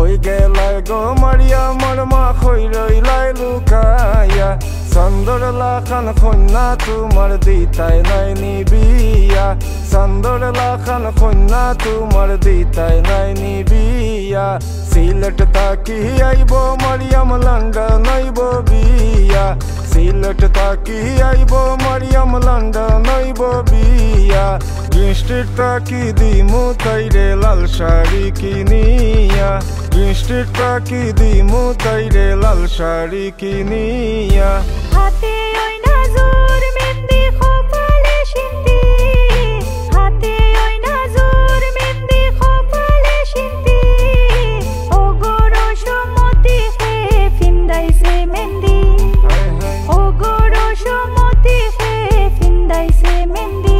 কই গেলাই গো মারিয়া মোর মা কই রইলাই লুকাইয়া চান্দর লাখান কন্যা তোমার দিতাই নাই নিবিয়া চান্দর লাখান কন্যা তোমার দিতাই নাই নিবিয়া সিলেট তাকি আইব মারিয়াম লন্ডন আইব বিয়া সিলেট তাকি আইব মারিয়াম লন্ডন আইব বিয়া গ্রিন স্ট্রিট তাকি দিমু তাইরে লাল শাড়ি কিনিয়া গ্রিন স্ট্রিট তাকি দিমু তাইরে লাল শাড়ি কিনিয়া হাতে ওই নাজুর মেহেন্দি কপালে সিন্তি হাতে ওই নাজুর মেহেন্দি কপালে সিন্তি ও গো রসমতি হে ফিন্দাইছে মেহেন্দি ও গো রসমতি হে ফিন্দাইছে মেহেন্দি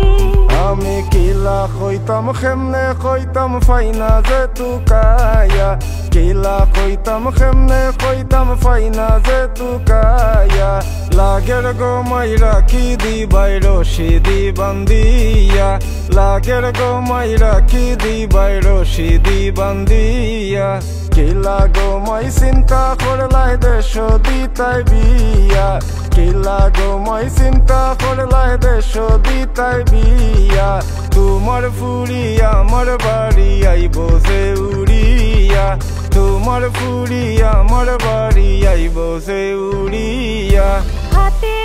আমি কিলা কইতাম কেমনে কইতাম ফাইনা যে তুকায়া কিলা কইতাম কেমনে কইতাম ফাইনা যে তুকায়া লাগের গো মাইরা কি দিবাই রশি দি বান্দিয়া লাগের গো মাইরা কি দিবাই রশি দি বান্দিয়া কিলা গো মাই চিন্তা করলাই দেশ দিতাই বিয়া কিলা গো মাই চিন্তা করলাই দেশ দিতাই বিয়া তোমার ফুরি আমার বাড়ি আইব যে উড়িয়া তোমার ফুরি আমার বাড়ি আইব যে উড়িয়া হাতে